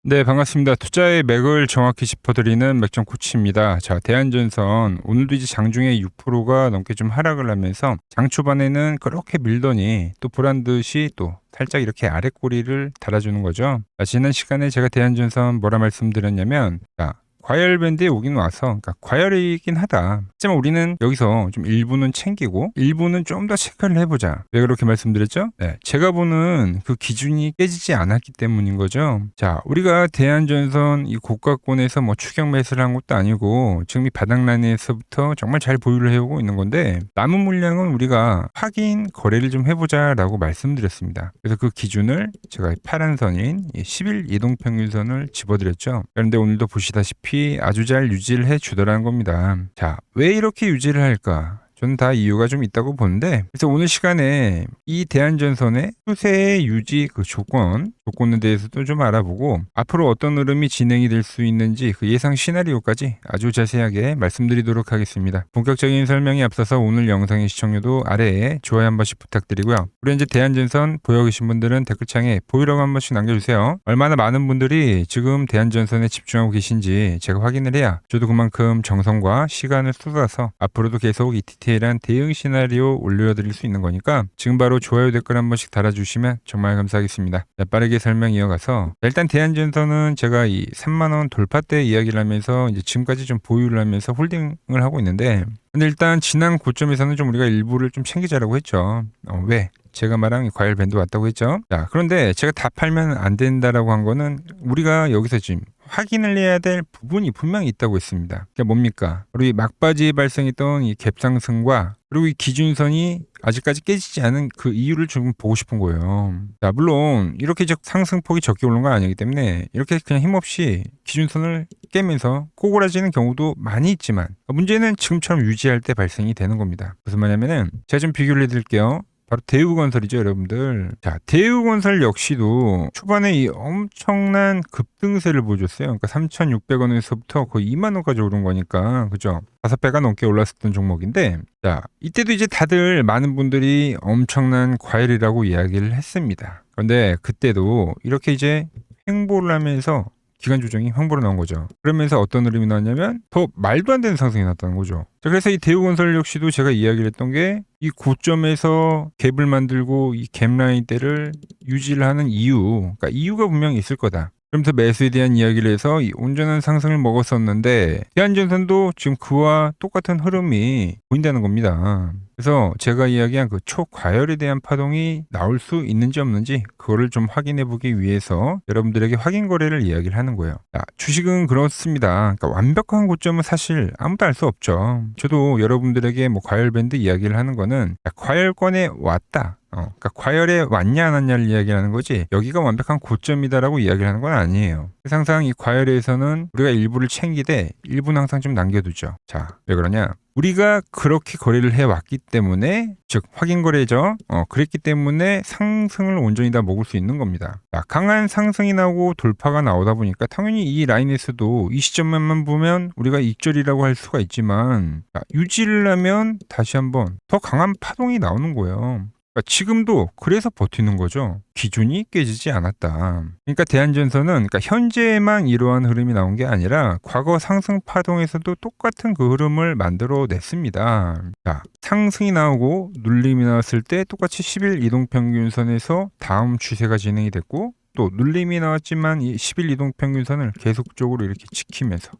네, 반갑습니다. 투자의 맥을 정확히 짚어드리는 맥점 코치입니다. 자, 대한전선 오늘도 이제 장중에 6%가 넘게 좀 하락을 하면서 장 초반에는 그렇게 밀더니 또 보란 듯이 또 살짝 이렇게 아래 꼬리를 달아주는 거죠. 자, 지난 시간에 제가 대한전선 뭐라 말씀드렸냐면, 자, 과열 밴드에 오긴 와서, 그러니까 과열이긴 하다. 하지만 우리는 여기서 좀 일부는 챙기고 일부는 좀 더 체크를 해보자. 왜 그렇게 말씀드렸죠? 네, 제가 보는 그 기준이 깨지지 않았기 때문인 거죠. 자, 우리가 대한전선 이 고가권에서 뭐 추격 매수를 한 것도 아니고 지금 이 바닥라인에서부터 정말 잘 보유를 해오고 있는 건데, 남은 물량은 우리가 확인 거래를 좀 해보자라고 말씀드렸습니다. 그래서 그 기준을 제가 파란 선인 10일 이동평균선을 집어드렸죠. 그런데 오늘도 보시다시피 아주 잘 유지를 해 주더라는 겁니다. 자, 왜 이렇게 유지를 할까? 저는 다 이유가 좀 있다고 보는데, 그래서 오늘 시간에 이 대한전선의 추세의 유지 그 조건에 대해서도 좀 알아보고 앞으로 어떤 흐름이 진행이 될 수 있는지 그 예상 시나리오까지 아주 자세하게 말씀드리도록 하겠습니다. 본격적인 설명에 앞서서 오늘 영상의 시청료도 아래에 좋아요 한 번씩 부탁드리고요. 우리 이제 대한전선 보여 계신 분들은 댓글창에 보이라고 한 번씩 남겨주세요. 얼마나 많은 분들이 지금 대한전선에 집중하고 계신지 제가 확인을 해야 저도 그만큼 정성과 시간을 쏟아서 앞으로도 계속 이 디테일한 대응 시나리오 올려드릴 수 있는 거니까 지금 바로 좋아요 댓글 한 번씩 달아주시면 정말 감사하겠습니다. 자, 빠르게 설명 이어가서, 일단 대한전선은 제가 이 3만원 돌파대 이야기를 하면서 이제 지금까지 좀 보유를 하면서 홀딩을 하고 있는데, 근데 일단 지난 고점에서는 좀 우리가 일부를 좀 챙기자라고 했죠. 왜? 제가 말한 과열 밴드 왔다고 했죠. 자, 그런데 제가 다 팔면 안 된다라고 한 거는 우리가 여기서 지금 확인을 해야 될 부분이 분명히 있다고 했습니다. 그게 뭡니까? 우리 막바지에 발생했던 이 갭 상승과 그리고 이 기준선이 아직까지 깨지지 않은 그 이유를 좀 보고 싶은 거예요. 자, 물론 이렇게 상승폭이 적게 오른 건 아니기 때문에 이렇게 그냥 힘없이 기준선을 깨면서 꼬그라지는 경우도 많이 있지만, 문제는 지금처럼 유지할 때 발생이 되는 겁니다. 무슨 말이냐면은 제가 좀 비교를 해드릴게요. 바로 대우건설이죠, 여러분들. 자, 대우건설 역시도 초반에 이 엄청난 급등세를 보여줬어요. 그러니까 3,600원에서부터 거의 2만 원까지 오른 거니까, 그죠? 5배가 넘게 올랐었던 종목인데, 자, 이때도 이제 다들 많은 분들이 엄청난 과열이라고 이야기를 했습니다. 그런데 그때도 이렇게 이제 횡보를 하면서 기간 조정이 횡보로 나온 거죠. 그러면서 어떤 흐름이 나왔냐면 더 말도 안 되는 상승이 났다는 거죠. 자, 그래서 이 대우건설 역시도 제가 이야기를 했던 게 이 고점에서 갭을 만들고 이 갭라인 대를 유지를 하는 이유, 그러니까 이유가 분명히 있을 거다. 그러면서 매수에 대한 이야기를 해서 이 온전한 상승을 먹었었는데, 대한전선도 지금 그와 똑같은 흐름이 보인다는 겁니다. 그래서 제가 이야기한 그 초과열에 대한 파동이 나올 수 있는지 없는지 그거를 좀 확인해 보기 위해서 여러분들에게 확인 거래를 이야기를 하는 거예요. 자, 주식은 그렇습니다. 그러니까 완벽한 고점은 사실 아무도 알 수 없죠. 저도 여러분들에게 뭐 과열 밴드 이야기를 하는 거는 과열권에 왔다, 그러니까 과열에 왔냐 안 왔냐를 이야기하는 거지, 여기가 완벽한 고점이다라고 이야기를 하는 건 아니에요. 항상 이 과열에서는 우리가 일부를 챙기되 일부는 항상 좀 남겨두죠. 자, 왜 그러냐? 우리가 그렇게 거래를 해왔기 때문에, 즉 확인 거래죠. 그랬기 때문에 상승을 온전히 다 먹을 수 있는 겁니다. 자, 강한 상승이 나오고 돌파가 나오다 보니까 당연히 이 라인에서도 이 시점만 보면 우리가 익절이라고 할 수가 있지만, 자, 유지를 하면 다시 한번 더 강한 파동이 나오는 거예요. 그러니까 지금도 그래서 버티는 거죠. 기준이 깨지지 않았다. 그러니까 대한전선은 그러니까 현재에만 이러한 흐름이 나온 게 아니라 과거 상승 파동에서도 똑같은 그 흐름을 만들어 냈습니다. 자, 상승이 나오고 눌림이 나왔을 때 똑같이 10일 이동평균선에서 다음 추세가 진행이 됐고, 또 눌림이 나왔지만 이 10일 이동평균선을 계속적으로 이렇게 지키면서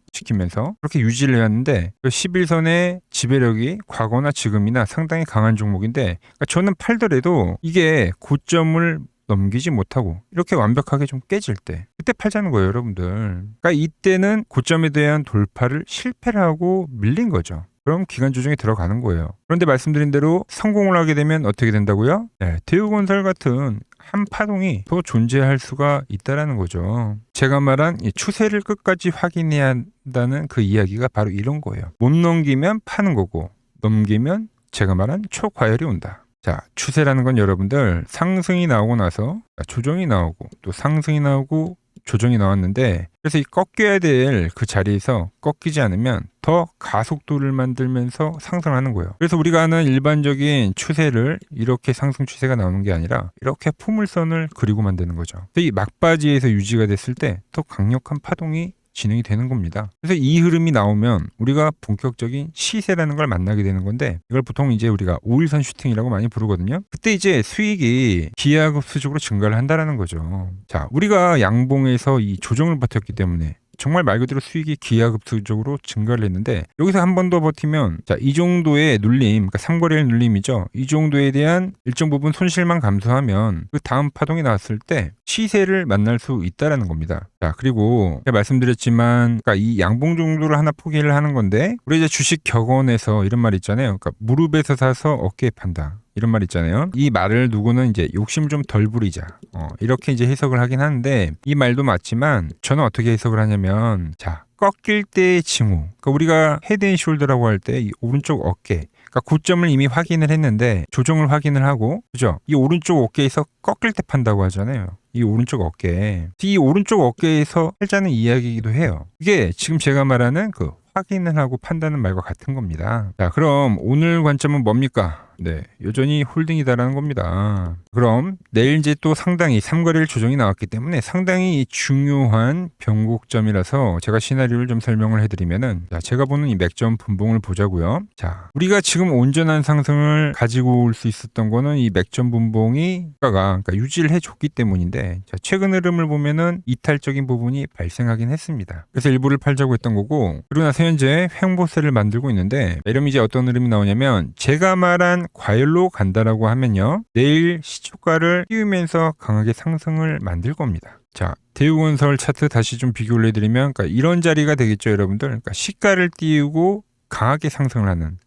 그렇게 유지를 해왔는데, 그 11선의 지배력이 과거나 지금이나 상당히 강한 종목인데, 그러니까 저는 팔더라도 이게 고점을 넘기지 못하고 이렇게 완벽하게 좀 깨질 때 그때 팔자는 거예요, 여러분들. 그러니까 이때는 고점에 대한 돌파를 실패를 하고 밀린 거죠. 그럼 기간 조정에 들어가는 거예요. 그런데 말씀드린 대로 성공을 하게 되면 어떻게 된다고요? 네, 대우건설 같은 한 파동이 더 존재할 수가 있다라는 거죠. 제가 말한 이 추세를 끝까지 확인해야 한다는 그 이야기가 바로 이런 거예요. 못 넘기면 파는 거고, 넘기면 제가 말한 초과열이 온다. 자, 추세라는 건 여러분들 상승이 나오고 나서 조정이 나오고 또 상승이 나오고 조정이 나왔는데 그래서 이 꺾여야 될 그 자리에서 꺾이지 않으면 더 가속도를 만들면서 상승하는 거예요. 그래서 우리가 아는 일반적인 추세를 이렇게 상승 추세가 나오는 게 아니라 이렇게 포물선을 그리고 만드는 거죠. 이 막바지에서 유지가 됐을 때 더 강력한 파동이 진행이 되는 겁니다. 그래서 이 흐름이 나오면 우리가 본격적인 시세라는 걸 만나게 되는 건데 이걸 보통 이제 우리가 5일선 슈팅이라고 많이 부르거든요. 그때 이제 수익이 기하급수적으로 증가를 한다라는 거죠. 자, 우리가 양봉에서 이 조정을 버텼기 때문에 정말 말 그대로 수익이 기하급수적으로 증가를 했는데 여기서 한 번 더 버티면 자, 이 정도의 눌림, 그러니까 삼거래일 눌림이죠. 이 정도에 대한 일정 부분 손실만 감소하면 그 다음 파동이 나왔을 때 시세를 만날 수 있다라는 겁니다. 자, 그리고 제가 말씀드렸지만 그러니까 이 양봉 정도를 하나 포기를 하는 건데 우리 이제 주식 격언에서 이런 말 있잖아요. 그러니까 무릎에서 사서 어깨에 판다. 이런 말 있잖아요. 이 말을 누구는 이제 욕심 좀 덜 부리자. 이렇게 이제 해석을 하긴 하는데 이 말도 맞지만 저는 어떻게 해석을 하냐면 자, 꺾일 때의 징후. 그러니까 우리가 헤드 앤 숄더라고 할 때 이 오른쪽 어깨. 그러니까 고점을 이미 확인을 했는데 조정을 확인을 하고 그죠? 이 오른쪽 어깨에서 꺾일 때 판다고 하잖아요. 이 오른쪽 어깨. 이 오른쪽 어깨에서 팔자는 이야기이기도 해요. 이게 지금 제가 말하는 그 확인을 하고 판다는 말과 같은 겁니다. 자, 그럼 오늘 관점은 뭡니까? 네, 여전히 홀딩이다라는 겁니다. 그럼 내일 이제 또 상당히 삼거래일 조정이 나왔기 때문에 상당히 중요한 변곡점이라서 제가 시나리오를 좀 설명을 해드리면은 자, 제가 보는 이 맥점 분봉을 보자고요. 자, 우리가 지금 온전한 상승을 가지고 올 수 있었던 거는 이 맥점 분봉이 그러니까 유지를 해줬기 때문인데 자, 최근 흐름을 보면은 이탈적인 부분이 발생하긴 했습니다. 그래서 일부를 팔자고 했던 거고 그러고 나서 현재 횡보세를 만들고 있는데 이러면 이제 어떤 흐름이 나오냐면 제가 말한 과열로 간다라고 하면요. 내일 시초가를 띄우면서 강하게 상승을 만들 겁니다. 자, 대우건설 차트 다시 좀 비교를 해드리면 그러니까 이런 자리가 되겠죠, 여러분들. 그러니까 시가를 띄우고 강하게 상승을 하는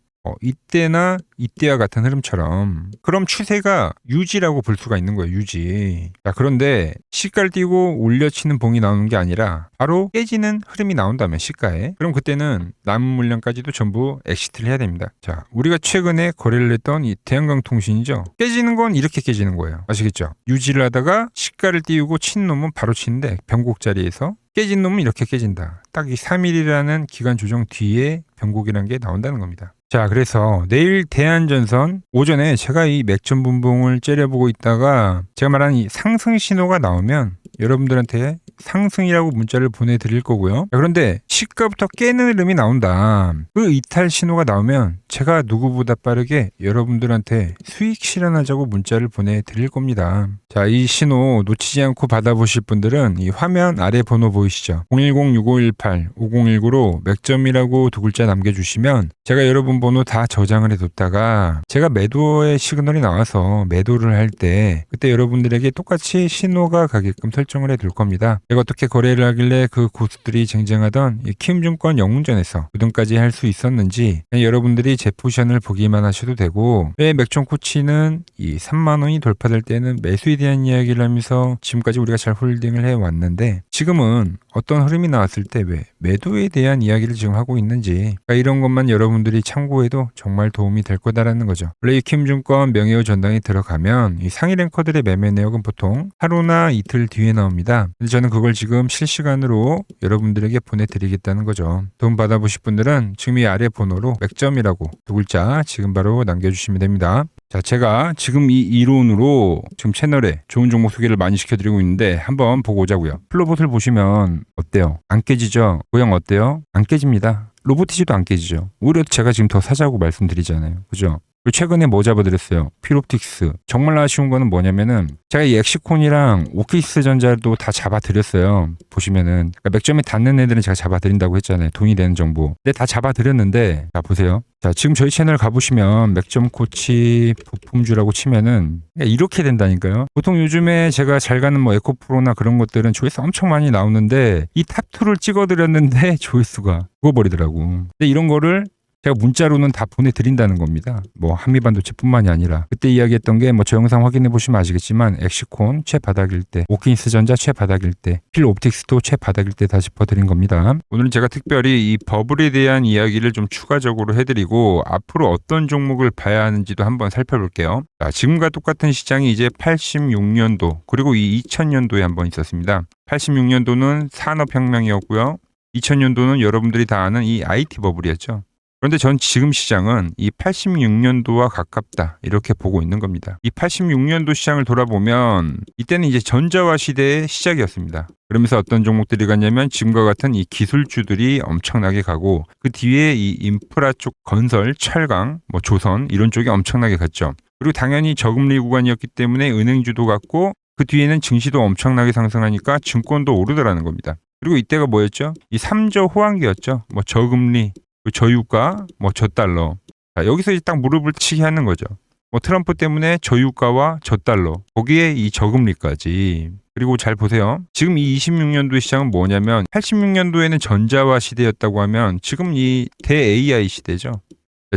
이때나 이때와 같은 흐름처럼 그럼 추세가 유지라고 볼 수가 있는 거예요. 유지. 자, 그런데 시가를 띄고 올려치는 봉이 나오는 게 아니라 바로 깨지는 흐름이 나온다면 시가에 그럼 그때는 남은 물량까지도 전부 엑시트를 해야 됩니다. 자, 우리가 최근에 거래를 했던 이 대한강통신이죠. 깨지는 건 이렇게 깨지는 거예요. 아시겠죠? 유지를 하다가 시가를 띄우고 친 놈은 바로 치는데 변곡 자리에서 깨진 놈은 이렇게 깨진다. 딱 이 3일이라는 기간 조정 뒤에 변곡이라는 게 나온다는 겁니다. 자, 그래서 내일 대한전선 오전에 제가 이 맥점 분봉을 째려보고 있다가 제가 말한 이 상승 신호가 나오면 여러분들한테 상승이라고 문자를 보내드릴 거고요. 그런데 시가부터 깨는 흐름이 나온다. 그 이탈 신호가 나오면 제가 누구보다 빠르게 여러분들한테 수익 실현하자고 문자를 보내드릴 겁니다. 자, 이 신호 놓치지 않고 받아보실 분들은 이 화면 아래 번호 보이시죠? 010-6518-5019로 맥점이라고 두 글자 남겨주시면 제가 여러분 번호 다 저장을 해뒀다가 제가 매도의 시그널이 나와서 매도를 할 때 그때 여러분들에게 똑같이 신호가 가게끔 설정을 해둘 겁니다. 제가 어떻게 거래를 하길래 그 고수들이 쟁쟁하던 이 키움증권 영웅전에서 우등까지 할 수 있었는지 여러분들이 제 포지션을 보기만 하셔도 되고 왜 맥점 코치는 이 3만 원이 돌파될 때는 매수에 대한 이야기를 하면서 지금까지 우리가 잘 홀딩을 해왔는데 지금은 어떤 흐름이 나왔을 때 왜 매도에 대한 이야기를 지금 하고 있는지 그러니까 이런 것만 여러분들이 참고해도 정말 도움이 될 거다라는 거죠. 원래 이 키움증권 명예호 전당에 들어가면 이 상위 랭커들의 매매 내역은 보통 하루나 이틀 뒤에 나옵니다. 근데 저는 그걸 지금 실시간으로 여러분들에게 보내드리겠다는 거죠. 도움 받아보실 분들은 지금 이 아래 번호로 맥점이라고 두 글자 지금 바로 남겨주시면 됩니다. 자, 제가 지금 이 이론으로 지금 채널에 좋은 종목 소개를 많이 시켜드리고 있는데 한번 보고 오자고요. 플로봇을 보시면 어때요? 안 깨지죠? 모양 어때요? 안 깨집니다. 로보티지도 안 깨지죠. 오히려 제가 지금 더 사자고 말씀드리잖아요. 그죠? 그리고 최근에 뭐 잡아드렸어요? 피롭틱스. 정말 아쉬운 거는 뭐냐면은 제가 이 엑시콘이랑 오키스 전자도 다 잡아드렸어요. 보시면은 그러니까 맥점에 닿는 애들은 제가 잡아드린다고 했잖아요. 돈이 되는 정보. 근데 다 잡아드렸는데 자 보세요. 자, 지금 저희 채널 가보시면 맥점 코치 부품주라고 치면은 이렇게 된다니까요. 보통 요즘에 제가 잘 가는 뭐 에코프로나 그런 것들은 조회수 엄청 많이 나오는데 이 탑2를 찍어드렸는데 조회수가 죽어버리더라고. 근데 이런 거를 제가 문자로는 다 보내드린다는 겁니다. 뭐 한미반도체뿐만이 아니라 그때 이야기했던 게 뭐 저 영상 확인해 보시면 아시겠지만 엑시콘 최바닥일 때, 오킨스 전자 최바닥일 때, 필옵틱스도 최바닥일 때 다 짚어드린 겁니다. 오늘은 제가 특별히 이 버블에 대한 이야기를 좀 추가적으로 해드리고 앞으로 어떤 종목을 봐야 하는지도 한번 살펴볼게요. 자, 지금과 똑같은 시장이 이제 86년도 그리고 이 2000년도에 한번 있었습니다. 86년도는 산업혁명이었고요. 2000년도는 여러분들이 다 아는 이 IT 버블이었죠. 그런데 전 지금 시장은 이 86년도와 가깝다 이렇게 보고 있는 겁니다. 이 86년도 시장을 돌아보면 이때는 이제 전자화 시대의 시작이었습니다. 그러면서 어떤 종목들이 갔냐면 지금과 같은 이 기술주들이 엄청나게 가고 그 뒤에 이 인프라 쪽 건설, 철강, 뭐 조선 이런 쪽이 엄청나게 갔죠. 그리고 당연히 저금리 구간이었기 때문에 은행주도 갔고 그 뒤에는 증시도 엄청나게 상승하니까 증권도 오르더라는 겁니다. 그리고 이때가 뭐였죠? 이 3저 호황기였죠. 뭐 저금리, 저유가, 뭐 저달러. 자, 여기서 이제 딱 무릎을 치게 하는 거죠. 뭐 트럼프 때문에 저유가와 저달러, 거기에 이 저금리까지. 그리고 잘 보세요. 지금 이 26년도 시장은 뭐냐면 86년도에는 전자화 시대였다고 하면 지금 이 대 AI 시대죠.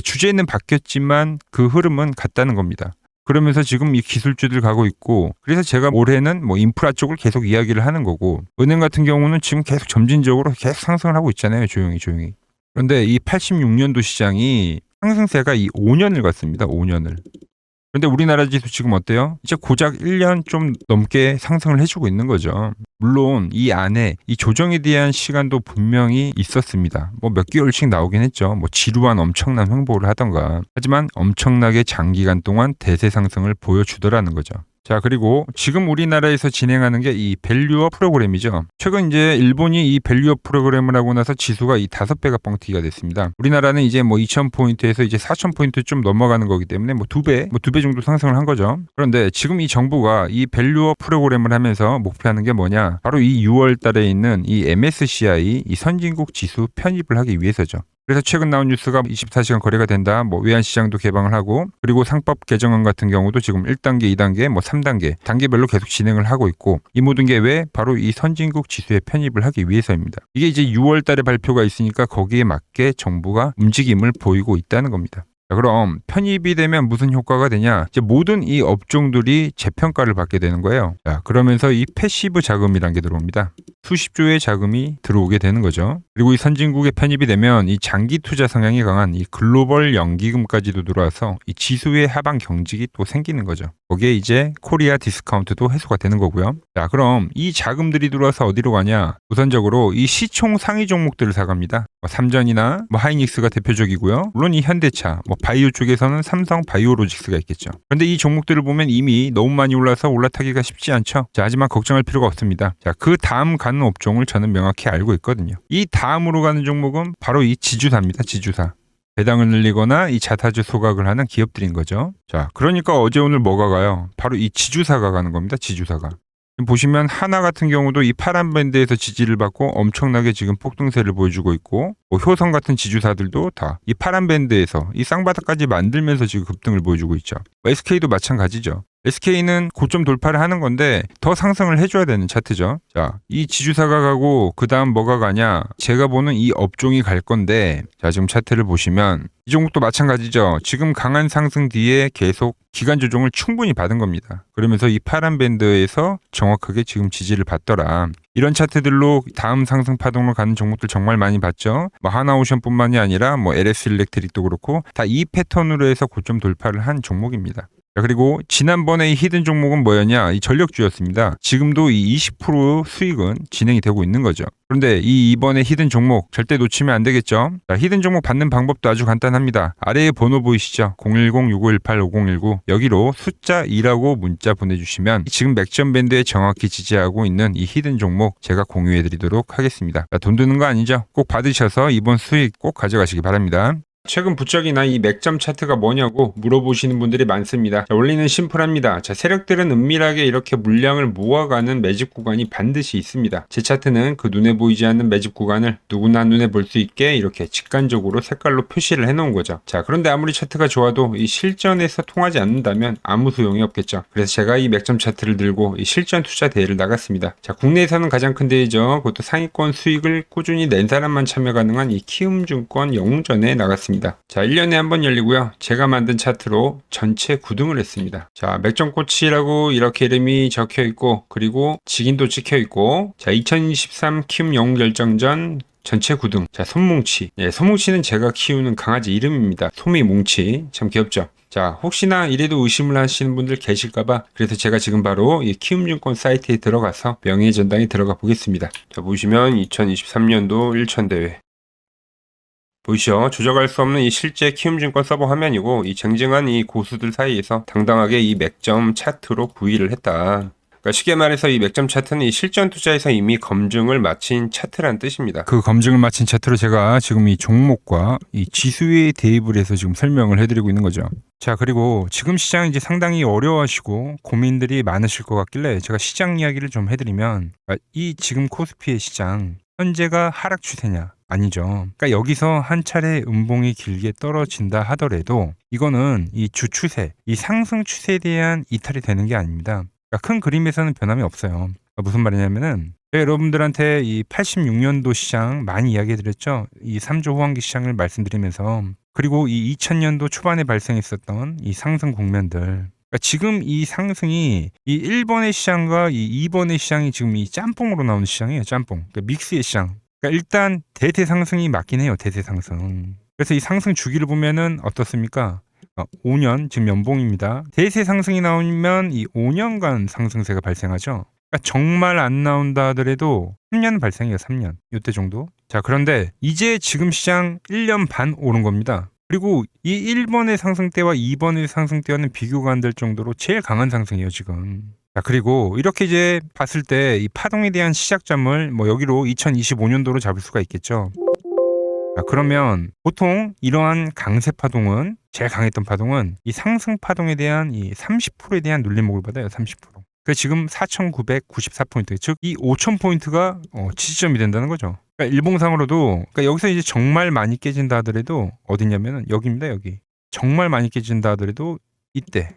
주제는 바뀌었지만 그 흐름은 같다는 겁니다. 그러면서 지금 이 기술주들 가고 있고 그래서 제가 올해는 뭐 인프라 쪽을 계속 이야기를 하는 거고 은행 같은 경우는 지금 계속 점진적으로 계속 상승을 하고 있잖아요. 조용히. 그런데 이 86년도 시장이 상승세가 이 5년을 갔습니다. 5년을. 그런데 우리나라 지수 지금 어때요? 이제 고작 1년 좀 넘게 상승을 해주고 있는 거죠. 물론 이 안에 이 조정에 대한 시간도 분명히 있었습니다. 뭐 몇 개월씩 나오긴 했죠. 뭐 지루한 엄청난 횡보를 하던가. 하지만 엄청나게 장기간 동안 대세 상승을 보여주더라는 거죠. 자, 그리고 지금 우리나라에서 진행하는 게 이 밸류업 프로그램이죠. 최근 이제 일본이 이 밸류업 프로그램을 하고 나서 지수가 이 5배가 뻥튀기가 됐습니다. 우리나라는 이제 뭐 2000포인트에서 이제 4000포인트 좀 넘어가는 거기 때문에 뭐 2배 정도 상승을 한 거죠. 그런데 지금 이 정부가 이 밸류업 프로그램을 하면서 목표하는 게 뭐냐? 바로 이 6월 달에 있는 이 MSCI 이 선진국 지수 편입을 하기 위해서죠. 그래서 최근 나온 뉴스가 24시간 거래가 된다. 뭐 외환시장도 개방을 하고 그리고 상법 개정안 같은 경우도 지금 1단계, 2단계, 뭐 3단계 단계별로 계속 진행을 하고 있고 이 모든 게 왜? 바로 이 선진국 지수에 편입을 하기 위해서입니다. 이게 이제 6월 달에 발표가 있으니까 거기에 맞게 정부가 움직임을 보이고 있다는 겁니다. 자, 그럼 편입이 되면 무슨 효과가 되냐? 이제 모든 이 업종들이 재평가를 받게 되는 거예요. 자, 그러면서 이 패시브 자금이라는 게 들어옵니다. 수십조의 자금이 들어오게 되는 거죠. 그리고 이 선진국에 편입이 되면 이 장기 투자 성향이 강한 이 글로벌 연기금까지도 들어와서 이 지수의 하방 경직이 또 생기는 거죠. 거기에 이제 코리아 디스카운트도 해소가 되는 거고요. 자, 그럼 이 자금들이 들어와서 어디로 가냐? 우선적으로 이 시총 상위 종목들을 사갑니다. 삼전이나 뭐 하이닉스가 대표적이고요. 물론 이 현대차, 뭐 바이오 쪽에서는 삼성 바이오로직스가 있겠죠. 그런데 이 종목들을 보면 이미 너무 많이 올라서 올라타기가 쉽지 않죠. 자, 하지만 걱정할 필요가 없습니다. 자, 그 다음 가는 업종을 저는 명확히 알고 있거든요. 이 다음으로 가는 종목은 바로 이 지주사입니다. 지주사. 배당을 늘리거나 이 자사주 소각을 하는 기업들인 거죠. 자, 그러니까 어제 오늘 뭐가 가요? 바로 이 지주사가 가는 겁니다. 지주사가. 보시면 하나 같은 경우도 이 파란 밴드에서 지지를 받고 엄청나게 지금 폭등세를 보여주고 있고 뭐 효성 같은 지주사들도 다 이 파란 밴드에서 이 쌍바닥까지 만들면서 지금 급등을 보여주고 있죠. SK도 마찬가지죠. SK는 고점 돌파를 하는 건데 더 상승을 해줘야 되는 차트죠. 자, 이 지주사가 가고 그 다음 뭐가 가냐? 제가 보는 이 업종이 갈 건데 자, 지금 차트를 보시면 이 종목도 마찬가지죠. 지금 강한 상승 뒤에 계속 기간 조정을 충분히 받은 겁니다. 그러면서 이 파란 밴드에서 정확하게 지금 지지를 받더라. 이런 차트들로 다음 상승 파동으로 가는 종목들 정말 많이 봤죠. 뭐 하나오션뿐만이 아니라 뭐 LS 일렉트릭도 그렇고 다 이 패턴으로 해서 고점 돌파를 한 종목입니다. 자, 그리고 지난번에 이 히든 종목은 뭐였냐? 이 전력주였습니다. 지금도 이 20% 수익은 진행이 되고 있는 거죠. 그런데 이번에 히든 종목 절대 놓치면 안 되겠죠? 자, 히든 종목 받는 방법도 아주 간단합니다. 아래에 번호 보이시죠? 010-6518-5019 여기로 숫자 2라고 문자 보내주시면 지금 맥점 밴드에 정확히 지지하고 있는 이 히든 종목 제가 공유해드리도록 하겠습니다. 자, 돈 드는 거 아니죠? 꼭 받으셔서 이번 수익 꼭 가져가시기 바랍니다. 최근 부쩍이나 이 맥점 차트가 뭐냐고 물어보시는 분들이 많습니다. 자, 원리는 심플합니다. 자, 세력들은 은밀하게 이렇게 물량을 모아가는 매집 구간이 반드시 있습니다. 제 차트는 그 눈에 보이지 않는 매집 구간을 누구나 눈에 볼 수 있게 이렇게 직관적으로 색깔로 표시를 해놓은 거죠. 자, 그런데 아무리 차트가 좋아도 이 실전에서 통하지 않는다면 아무 소용이 없겠죠. 그래서 제가 이 맥점 차트를 들고 이 실전 투자 대회를 나갔습니다. 자, 국내에서는 가장 큰 대회죠. 그것도 상위권 수익을 꾸준히 낸 사람만 참여 가능한 이 키움증권 영웅전에 나갔습니다. 보겠습니다. 자, 1년에 한 번 열리고요. 제가 만든 차트로 전체 9등을 했습니다. 자, 맥정코치라고 이렇게 이름이 적혀 있고, 그리고 직인도 찍혀 있고, 자, 2023 키움 영웅 결정전 전체 9등. 자, 솜뭉치. 예, 솜뭉치는 제가 키우는 강아지 이름입니다. 솜이 뭉치. 참 귀엽죠? 자, 혹시나 이래도 의심을 하시는 분들 계실까봐 그래서 제가 지금 바로 이 키움증권 사이트에 들어가서 명예의 전당에 들어가 보겠습니다. 자, 보시면 2023년도 1천 대회. 보이시죠? 조작할 수 없는 이 실제 키움증권 서버 화면이고, 이 쟁쟁한 이 고수들 사이에서 당당하게 이 맥점 차트로 9위를 했다. 그러니까 쉽게 말해서 이 맥점 차트는 이 실전 투자에서 이미 검증을 마친 차트라는 뜻입니다. 그 검증을 마친 차트로 제가 지금 이 종목과 이 지수에 대입을 해서 지금 설명을 해드리고 있는 거죠. 자, 그리고 지금 시장 이제 상당히 어려워하시고 고민들이 많으실 것 같길래 제가 시장 이야기를 좀 해드리면, 이 지금 코스피의 시장 현재가 하락 추세냐? 아니죠. 그러니까 여기서 한 차례 음봉이 길게 떨어진다 하더라도 이거는 이 주 추세, 이 상승 추세에 대한 이탈이 되는 게 아닙니다. 그러니까 큰 그림에서는 변함이 없어요. 그러니까 무슨 말이냐면은 제가 여러분들한테 이 86년도 시장 많이 이야기 드렸죠. 이 3조 호황기 시장을 말씀드리면서, 그리고 이 2000년도 초반에 발생했었던 이 상승 국면들, 그러니까 지금 이 상승이 이 1번의 시장과 이 2번의 시장이 지금 이 짬뽕으로 나오는 시장이에요. 짬뽕. 그러니까 믹스의 시장. 그러니까 일단 대세 상승이 맞긴 해요. 대세 상승. 그래서 이 상승 주기를 보면은 어떻습니까? 5년, 지금 연봉입니다. 대세 상승이 나오면 이 5년간 상승세가 발생하죠. 그러니까 정말 안 나온다 하더라도 3년 발생해요. 3년. 이때 정도. 자, 그런데 이제 지금 시장 1년 반 오른 겁니다. 그리고 이 1번의 상승 때와 2번의 상승 때와는 비교가 안 될 정도로 제일 강한 상승이에요, 지금. 자, 그리고 이렇게 이제 봤을 때 이 파동에 대한 시작점을 뭐 여기로 2025년도로 잡을 수가 있겠죠. 자, 그러면 보통 이러한 강세 파동은, 제일 강했던 파동은 이 상승 파동에 대한 이 30%에 대한 눌림목을 받아요. 30%. 그 지금 4,994포인트, 즉 이 5,000포인트가 지지점이 된다는 거죠. 그러니까 일봉상으로도, 그러니까 여기서 이제 정말 많이 깨진다 하더라도 어디냐면은 여기입니다. 여기. 정말 많이 깨진다 하더라도 이때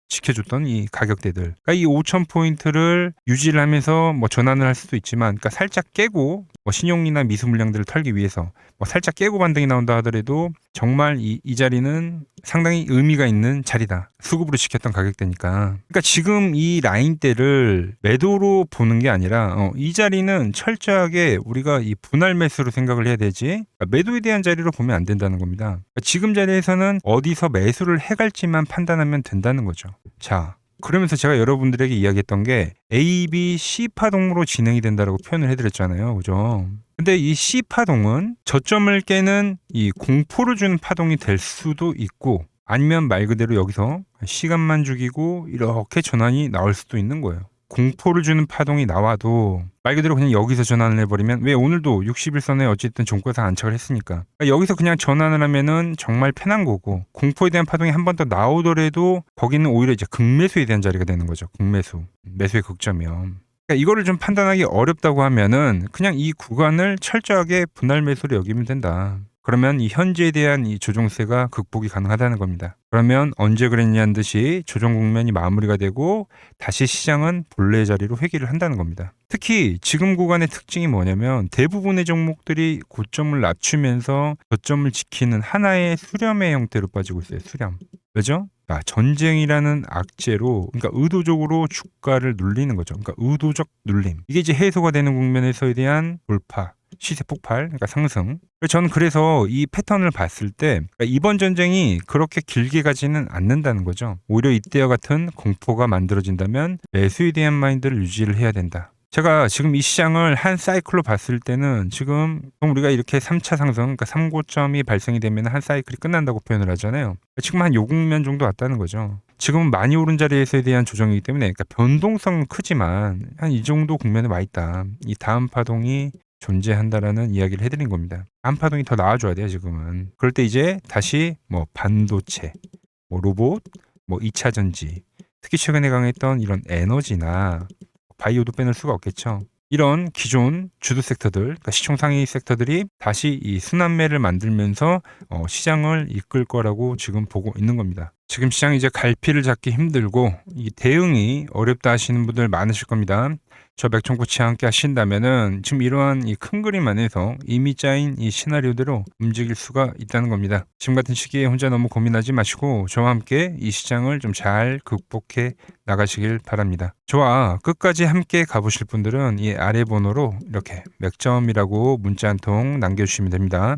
지켜줬던 이 가격대들, 그러니까 이 5,000포인트를 유지를 하면서 뭐 전환을 할 수도 있지만, 그러니까 살짝 깨고 뭐 신용이나 미수 물량들을 털기 위해서 뭐 살짝 깨고 반등이 나온다 하더라도 정말 이 자리는 상당히 의미가 있는 자리다. 수급으로 지켰던 가격대니까. 그러니까 지금 이 라인대를 매도로 보는 게 아니라 이 자리는 철저하게 우리가 이 분할 매수로 생각을 해야 되지, 그러니까 매도에 대한 자리로 보면 안 된다는 겁니다. 그러니까 지금 자리에서는 어디서 매수를 해갈지만 판단하면 된다는 거죠. 자, 그러면서 제가 여러분들에게 이야기했던 게 A, B, C 파동으로 진행이 된다라고 표현을 해드렸잖아요. 그죠? 근데 이 C 파동은 저점을 깨는 이 공포를 주는 파동이 될 수도 있고, 아니면 말 그대로 여기서 시간만 죽이고 이렇게 전환이 나올 수도 있는 거예요. 공포를 주는 파동이 나와도 말 그대로 그냥 여기서 전환을 해버리면, 왜 오늘도 60일선에 어쨌든 종가상 안착을 했으니까, 그러니까 여기서 그냥 전환을 하면은 정말 편한 거고, 공포에 대한 파동이 한 번 더 나오더라도 거기는 오히려 이제 극매수에 대한 자리가 되는 거죠. 극매수. 매수의 극점이요. 그러니까 이거를 좀 판단하기 어렵다고 하면은 그냥 이 구간을 철저하게 분할 매수로 여기면 된다. 그러면 이 현재에 대한 이 조정세가 극복이 가능하다는 겁니다. 그러면 언제 그랬냐는 듯이 조정 국면이 마무리가 되고 다시 시장은 본래의 자리로 회귀를 한다는 겁니다. 특히 지금 구간의 특징이 뭐냐면 대부분의 종목들이 고점을 낮추면서 저점을 지키는 하나의 수렴의 형태로 빠지고 있어요. 수렴. 왜죠? 전쟁이라는 악재로, 그러니까 의도적으로 주가를 눌리는 거죠. 그러니까 의도적 눌림. 이게 이제 해소가 되는 국면에서에 대한 돌파, 시세 폭발, 그러니까 상승. 저는 그래서 이 패턴을 봤을 때 이번 전쟁이 그렇게 길게 가지는 않는다는 거죠. 오히려 이때와 같은 공포가 만들어진다면 매수에 대한 마인드를 유지를 해야 된다. 제가 지금 이 시장을 한 사이클로 봤을 때는 지금 우리가 이렇게 3차 상승, 그러니까 3고점이 발생이 되면 한 사이클이 끝난다고 표현을 하잖아요. 지금 한 요 국면 정도 왔다는 거죠. 지금은 많이 오른 자리에서에 대한 조정이기 때문에, 그러니까 변동성은 크지만 한 이 정도 국면에 와 있다. 이 다음 파동이 존재한다라는 이야기를 해드린 겁니다. 다음 파동이 더 나와줘야 돼요, 지금은. 그럴 때 이제 다시 뭐 반도체, 뭐 로봇, 뭐 2차 전지, 특히 최근에 강했던 이런 에너지나 바이오도 빼놓을 수가 없겠죠. 이런 기존 주도 섹터들, 그러니까 시총 상위 섹터들이 다시 이 순환매를 만들면서 시장을 이끌 거라고 지금 보고 있는 겁니다. 지금 시장 이제 갈피를 잡기 힘들고 이 대응이 어렵다 하시는 분들 많으실 겁니다. 저 맥정코치와 함께 하신다면은 지금 이러한 이 큰 그림 안에서 이미 짜인 이 시나리오대로 움직일 수가 있다는 겁니다. 지금 같은 시기에 혼자 너무 고민하지 마시고 저와 함께 이 시장을 좀 잘 극복해 나가시길 바랍니다. 저와 끝까지 함께 가보실 분들은 이 아래 번호로 이렇게 맥점이라고 문자 한 통 남겨주시면 됩니다.